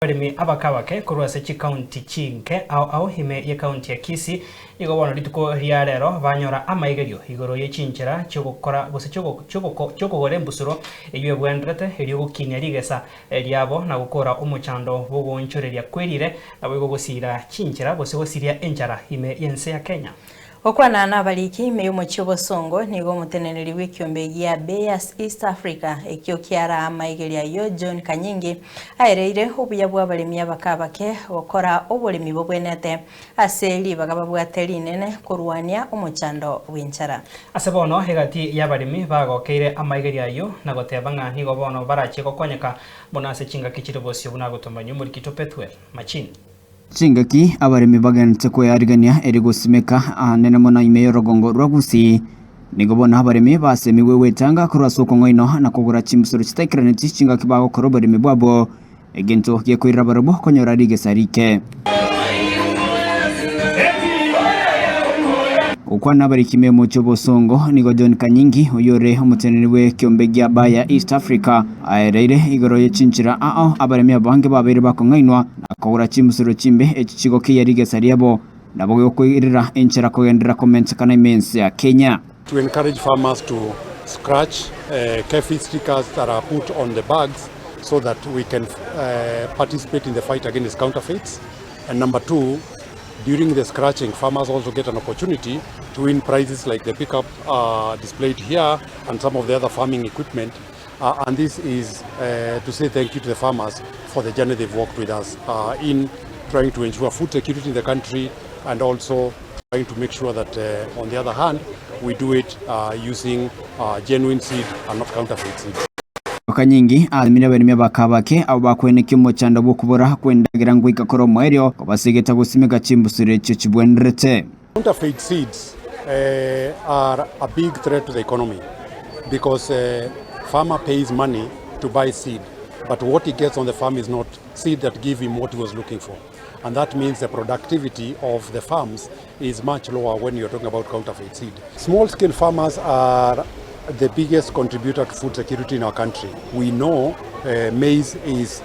Abaremi abakabake kurwase county chinke au hime ye county ya Kisii nigo bono rituko ria rero banyora Amaegerio igoro ye CHINCHERA cyogokora gose cyogokore embusuro eyo bwendrete eri ogokinia RIGESA eriabo na gukora umuchando bogonchoreria kwerire nabo gosira CHINCHERA gose gosiria enchara hime yense ya Kenya. Okwana nabaliki meyo Songo nigo muteneneri w'ikyombe ya BAS East Africa ekyo kiara Amaegerio yo John Kanyingi aireire obuya bw'abalemi abakabake gukora obolemi bobwenete aseli bagaba bwateri nene kurwania umuchando w'enchara asebono hegati y'abalemi bagokeire Amaegerio yo na gotebanga nigo bono barachi gokonyeka bonase chinga kichiro bosyo bunagotomanya muri kitopetwe machini Chingaki abaremi bagenze ko yarigania eri gusimeka nene mona imeyo rogongo rwagusi nigobona abaremi basemiwe wetanga kurasoko ngoino na kugura chimusoro chitakirane chingaki bago korobaremi bwabo egento ye koira barabo konyora RIGESA rike ukwana barikime Mochobo Songo nigo John Kanyingi uyore umuteneri we kyombegia baya East Africa aireire igoro ye CHINCHERA abaremi abange babere bakongainwa nakogura chimusoro chimbe echichigo ke RIGESA riabo nabo yokwirira enchera kogendera comments kana imense ya Kenya to encourage farmers to scratch carefree stickers that are put on the bags so that we can participate in the fight against counterfeits. And number two, during the scratching, farmers also get an opportunity to win prizes like the pickup displayed here and some of the other farming equipment. And this is to say thank you to the farmers for the journey they've walked with us in trying to ensure food security in the country and also trying to make sure that on the other hand, we do it using genuine seed and not counterfeit seed. Kanyingi alimira barimi bakabake abo bakweneke umuchando bwo kubora kwendagira ngo ikakoro mweryo basigeta gusimika chimbusire cyo chibwenrete. Counterfeit seeds are a big threat to the economy because farmer pays money to buy seed, but what he gets on the farm is not seed that give him what he was looking for. And that means the productivity of the farms is much lower when you're talking about counterfeit seed. Small-scale farmers are the biggest contributor to food security in our country. We know maize is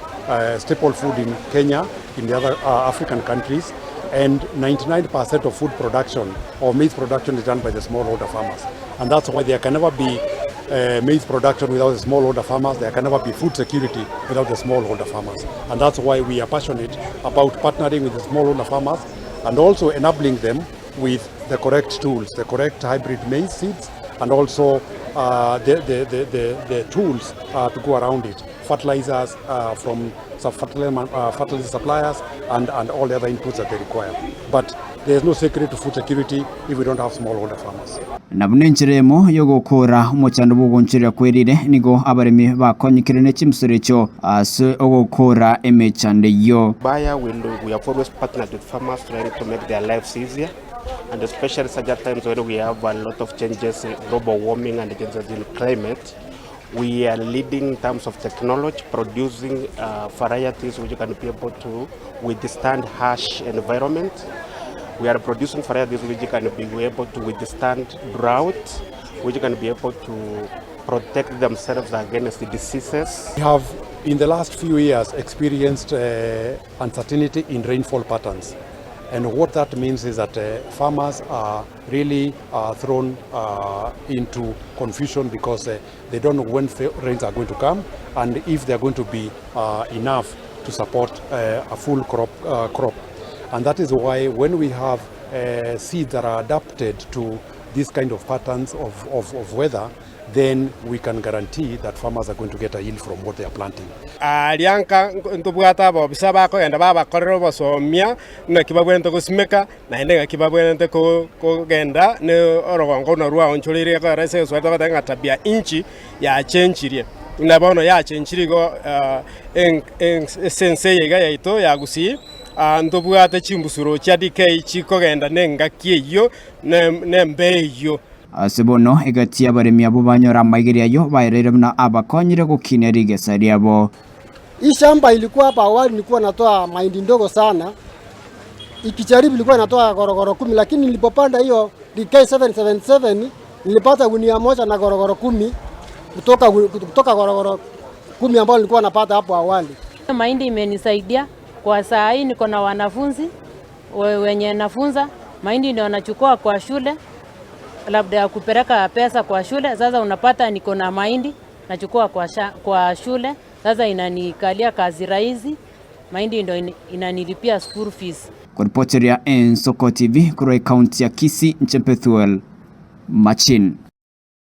staple food in Kenya, in the other African countries, and 99% of food production or maize production is done by the smallholder farmers. And that's why there can never be maize production without the smallholder farmers. There can never be food security without the smallholder farmers. And that's why we are passionate about partnering with the smallholder farmers and also enabling them with the correct tools, the correct hybrid maize seeds, and also the tools to go around it, fertilizers from fertilizer suppliers and all the other inputs that they require. But there is no secret to food security if we don't have smallholder farmers. Nabunencheremo yogokora umuchando bogonchira kwerire nigo abaremi bakonyikirene chimserecho ase ogokora emechande yo. Baya we have always partnered with farmers trying to make their lives easier. And especially such at times when we have a lot of changes in global warming and changes in climate, we are leading in terms of technology, producing varieties which can be able to withstand harsh environment. We are producing varieties which can be able to withstand drought, which can be able to protect themselves against the diseases. We have in the last few years experienced uncertainty in rainfall patterns. And what that means is that farmers are really thrown into confusion because they don't know when rains are going to come and if they're going to be enough to support a full crop. And that is why when we have seeds that are adapted to this kind of patterns of weather, then we can guarantee that farmers are going to get a yield from what they are planting. Alianka ntubwata bobisaba ko enda baba korero bosomia na kibabwente kusimeka na enda kibabwente ko genda ne orogongo na ruwa onchulire ko rese swata batanga tabia inchi ya chenchirie na bono ya chenchirigo en sense yega yaito ya gusi ntubwata chimbusuro chadike chikogenda nengakie yo nembe yo. Asebono egati abaremi abo banyora Amaegerio yo bairere na abakonyire gokinia RIGESA riabo. Hii shamba ilikuwa hapa awali nilikuwa natoa mahindi ndogo sana. Ikicharibu ilikuwa natoa gorogoro 10 lakini nilipopanda hiyo DK777 nilipata gunia moja na gorogoro 10 kutoka gorogoro 10 ambayo nilikuwa napata hapo awali. Mahindi imenisaidia kwa saa hii, niko na wanafunzi wenye nafunza mahindi ndio wanachukua kwa shule, labda ya kupeleka pesa kwa shule. Sasa unapata niko na mahindi nachukua kwa shule, sasa inanikalia kazi rahisi, mahindi ndio inanilipia school fees. Kwa ripoti ya Soko TV kutoka kaunti ya Kisii, Nchempethuel Machin.